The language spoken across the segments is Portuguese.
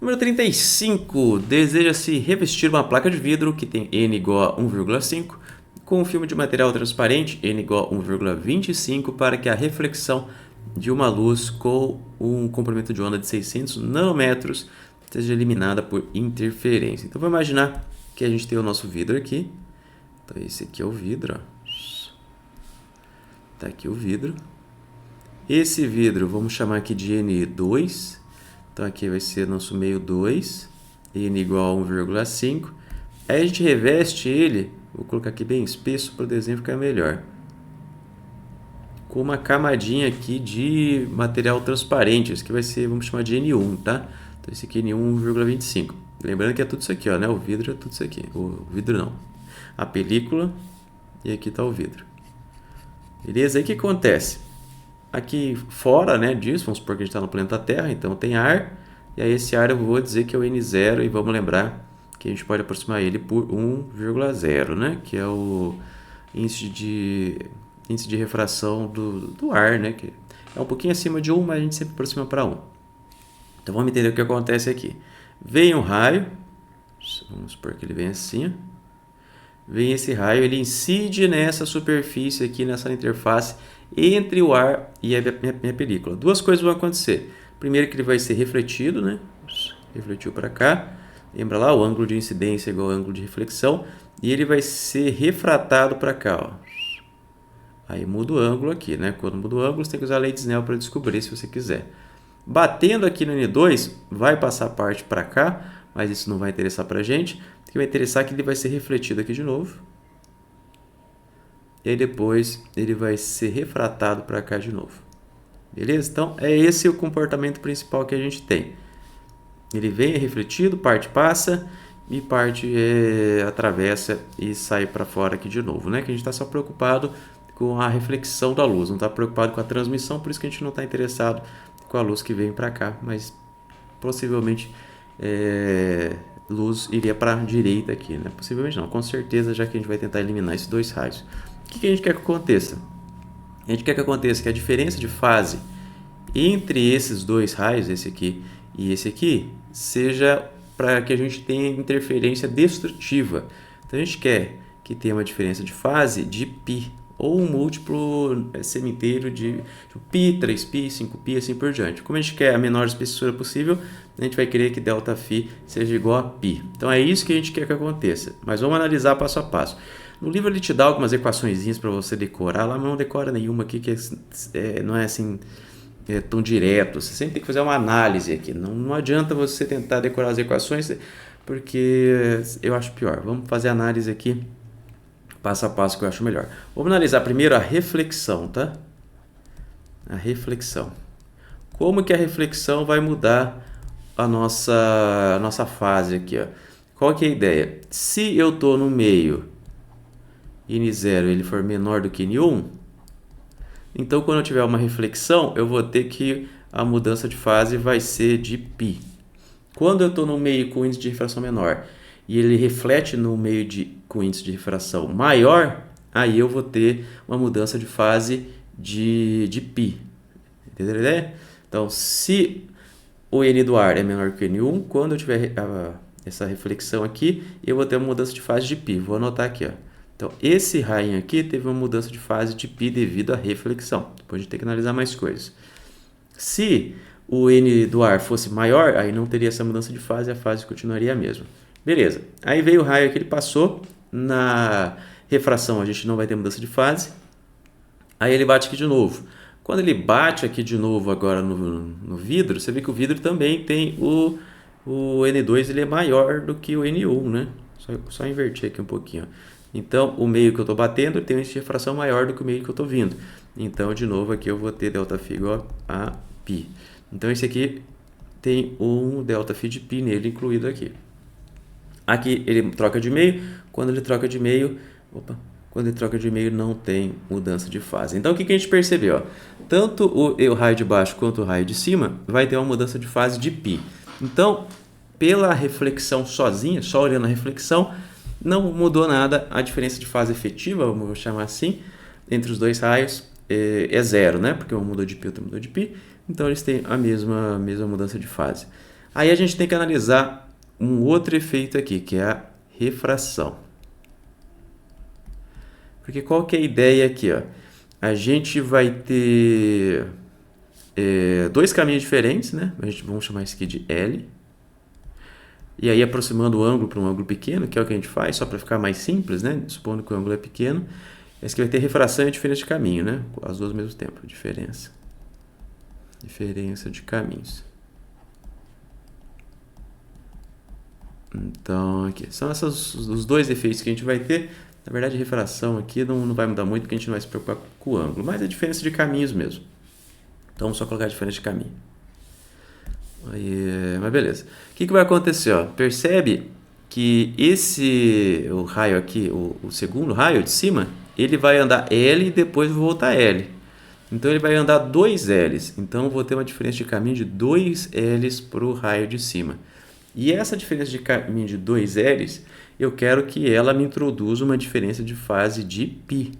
Número 35. Deseja-se revestir uma placa de vidro que tem N igual a 1,5 com um filme de material transparente N igual a 1,25 para que a reflexão de uma luz com um comprimento de onda de 600 nanômetros seja eliminada por interferência. Então, vamos imaginar que a gente tem o nosso vidro aqui. Então, esse aqui é o vidro. Está aqui o vidro. Esse vidro, vamos chamar aqui de N2. Então, aqui vai ser nosso meio 2. N igual a 1,5. Aí a gente reveste ele, vou colocar aqui bem espesso para o desenho ficar melhor, com uma camadinha aqui de material transparente. Esse aqui vai ser, vamos chamar de N1, tá? Então, esse aqui é N1 1,25. Lembrando que é tudo isso aqui, ó, né? O vidro é tudo isso aqui. O vidro não. A película e aqui está o vidro. Beleza? Aí o que acontece? Aqui fora, né, disso, vamos supor que a gente está no planeta Terra, então tem ar. E aí esse ar eu vou dizer que é o N0 e vamos lembrar que a gente pode aproximar ele por 1,0, né? Que é o índice de refração do ar, né? Que é um pouquinho acima de 1, mas a gente sempre aproxima para 1. Então vamos entender o que acontece aqui. Vem um raio, vamos supor que ele vem assim, ó. Vem esse raio, ele incide nessa superfície aqui, nessa interface entre o ar e a minha película. Duas coisas vão acontecer. Primeiro que ele vai ser refletido, né? Refletiu para cá. Lembra lá, o ângulo de incidência é igual ao ângulo de reflexão. E ele vai ser refratado para cá, ó. Aí muda o ângulo aqui, né? Quando muda o ângulo, você tem que usar a lei de Snell para descobrir se você quiser. Batendo aqui no N2, vai passar a parte para cá, mas isso não vai interessar para a gente. O que vai interessar é que ele vai ser refletido aqui de novo. E aí depois ele vai ser refratado para cá de novo. Beleza? Então, é esse o comportamento principal que a gente tem. Ele vem, é refletido, parte passa e parte atravessa e sai para fora aqui de novo, né? Que a gente está só preocupado com a reflexão da luz, não está preocupado com a transmissão, por isso que a gente não está interessado com a luz que vem para cá, mas possivelmente luz iria para a direita aqui, né? Possivelmente não, com certeza, já que a gente vai tentar eliminar esses dois raios. O que a gente quer que aconteça? A gente quer que aconteça que a diferença de fase entre esses dois raios, esse aqui e esse aqui, seja para que a gente tenha interferência destrutiva. Então a gente quer que tenha uma diferença de fase de π, ou um múltiplo semi-inteiro de π, 3π, 5π, assim por diante. Como a gente quer a menor espessura possível, a gente vai querer que ΔΦ seja igual a π. Então é isso que a gente quer que aconteça. Mas vamos analisar passo a passo. No livro ele te dá algumas equaçõezinhas para você decorar, lá mas não decora nenhuma aqui, que não é assim tão direto. Você sempre tem que fazer uma análise aqui. Não adianta você tentar decorar as equações, porque eu acho pior. Vamos fazer a análise aqui, passo a passo, que eu acho melhor. Vamos analisar primeiro a reflexão, tá? A reflexão. Como que a reflexão vai mudar a nossa fase aqui, ó? Qual que é a ideia? Se eu estou no meio N0 ele for menor do que N1, então quando eu tiver uma reflexão, eu vou ter que a mudança de fase vai ser de π. Quando eu estou no meio com índice de refração menor e ele reflete no meio com índice de refração maior, aí eu vou ter uma mudança de fase de π. Entendeu a ideia? Então, se o N do ar é menor que o N1, quando eu tiver essa reflexão aqui, eu vou ter uma mudança de fase de π. Vou anotar aqui, ó. Então, esse raio aqui teve uma mudança de fase de π devido à reflexão. Depois a gente tem que analisar mais coisas. Se o N do ar fosse maior, aí não teria essa mudança de fase, a fase continuaria a mesma. Beleza. Aí veio o raio que ele passou. Na refração a gente não vai ter mudança de fase. Aí ele bate aqui de novo. Quando ele bate aqui de novo agora no vidro, você vê que o vidro também tem o N2, ele é maior do que o N1, né? Só inverter aqui um pouquinho, ó. Então, o meio que eu estou batendo tem uma refração maior do que o meio que eu estou vindo. Então, de novo, aqui eu vou ter ΔΦ igual a π. Então, esse aqui tem um ΔΦ de π nele incluído aqui. Aqui ele troca de meio. Quando ele troca de meio, não tem mudança de fase. Então, o que a gente percebeu? Ó? Tanto o raio de baixo quanto o raio de cima vai ter uma mudança de fase de π. Então, pela reflexão sozinha, só olhando a reflexão, não mudou nada. A diferença de fase efetiva, vamos chamar assim, entre os dois raios é zero, né? Porque um mudou de π, outro mudou de π. Então, eles têm a mesma mudança de fase. Aí a gente tem que analisar um outro efeito aqui, que é a refração. Porque qual que é a ideia aqui? Ó? A gente vai ter dois caminhos diferentes, né? Vamos chamar isso aqui de L. E aí aproximando o ângulo para um ângulo pequeno, que é o que a gente faz, só para ficar mais simples, né? Supondo que o ângulo é pequeno. Esse aqui vai ter refração e diferença de caminho, né? As duas ao mesmo tempo, diferença de caminhos. Então, aqui são os dois efeitos que a gente vai ter. Na verdade, a refração aqui não vai mudar muito, porque a gente não vai se preocupar com o ângulo, mas é a diferença de caminhos mesmo. Então, vamos só colocar a diferença de caminho. Aí, mas beleza. O que vai acontecer? Ó? Percebe que o raio aqui, o segundo raio de cima, ele vai andar L e depois voltar L. Então, ele vai andar 2 L's. Então, eu vou ter uma diferença de caminho de 2 L's para o raio de cima. E essa diferença de caminho de 2 L's, eu quero que ela me introduza uma diferença de fase de π.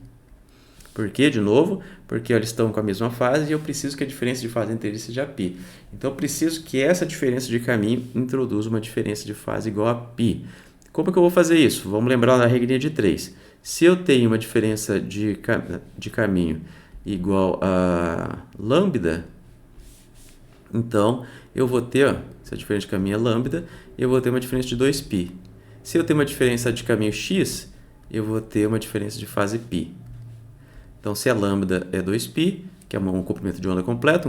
Por quê? De novo, porque eles estão com a mesma fase e eu preciso que a diferença de fase entre eles seja π. Então, eu preciso que essa diferença de caminho introduza uma diferença de fase igual a π. Como que eu vou fazer isso? Vamos lembrar da regrinha de 3. Se eu tenho uma diferença de caminho igual a lambda, então eu vou ter, ó, se a diferença de caminho é lambda, eu vou ter uma diferença de 2π. Se eu tenho uma diferença de caminho x, eu vou ter uma diferença de fase π. Então, se a lambda é 2π, que é um comprimento de onda completo,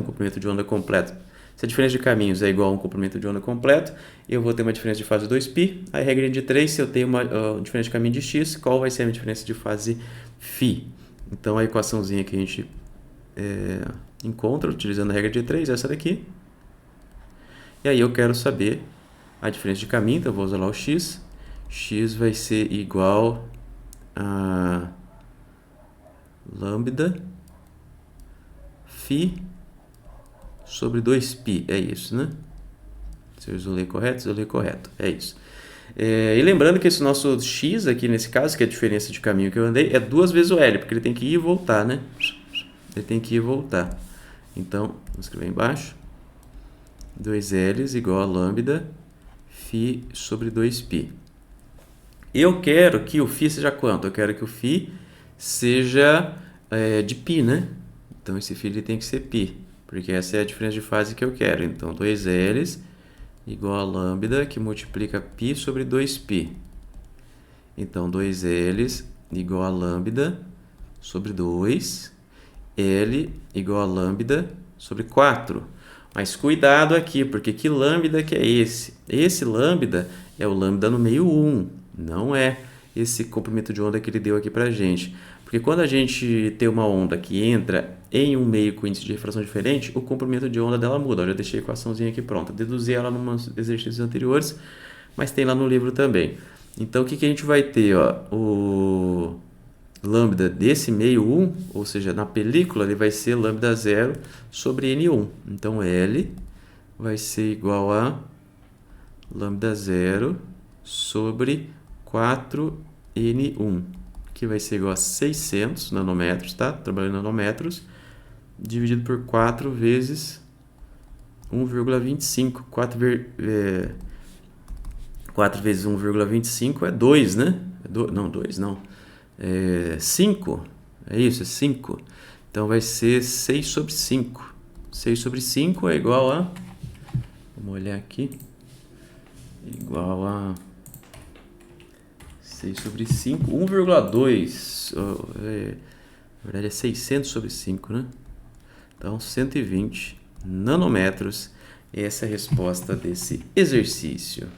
se a diferença de caminhos é igual a um comprimento de onda completo, eu vou ter uma diferença de fase 2π. Aí, regra de 3, se eu tenho uma diferença de caminho de x, qual vai ser a minha diferença de fase φ? Então, a equaçãozinha que a gente encontra utilizando a regra de 3 é essa daqui. E aí, eu quero saber a diferença de caminho, então eu vou usar lá o x. X vai ser igual a lambda φ sobre 2π, é isso, né? Se eu isolei correto, é isso. E lembrando que esse nosso x aqui, nesse caso, que é a diferença de caminho que eu andei, é 2 vezes o L, porque ele tem que ir e voltar, né? Ele tem que ir e voltar. Então, vamos escrever embaixo. 2L's igual a lambda φ sobre 2π. Eu quero que o φ seja quanto? Eu quero que o φ seja de π, né? Então, esse φ ele tem que ser π, porque essa é a diferença de fase que eu quero. Então, 2L's igual a lambda, que multiplica π sobre 2π. Então, 2L's igual a lambda sobre 2, L igual a lambda sobre 4. Mas cuidado aqui, porque que lambda que é esse? Esse lambda é o lambda no meio 1, não é esse comprimento de onda que ele deu aqui pra gente. Porque quando a gente tem uma onda que entra em um meio com índice de refração diferente, o comprimento de onda dela muda. Eu já deixei a equaçãozinha aqui pronta. Deduzi ela em uns exercícios anteriores, mas tem lá no livro também. Então, o que a gente vai ter? Ó? O lambda desse meio 1, ou seja, na película, ele vai ser lambda 0 sobre N1. Então, L vai ser igual a lambda 0 sobre 4N1, que vai ser igual a 600 nanômetros, tá? Trabalhando em nanômetros, dividido por 4 vezes 1,25. 4 vezes 1,25 é 2, né? Não, 2 não. 5. É isso, é 5. Então, vai ser 6 sobre 5. 6 sobre 5 é igual a... Vamos olhar aqui. Igual a... 6 sobre 5, 1,2. Na verdade é 600 sobre 5, né? Então, 120 nanômetros. Essa é a resposta desse exercício.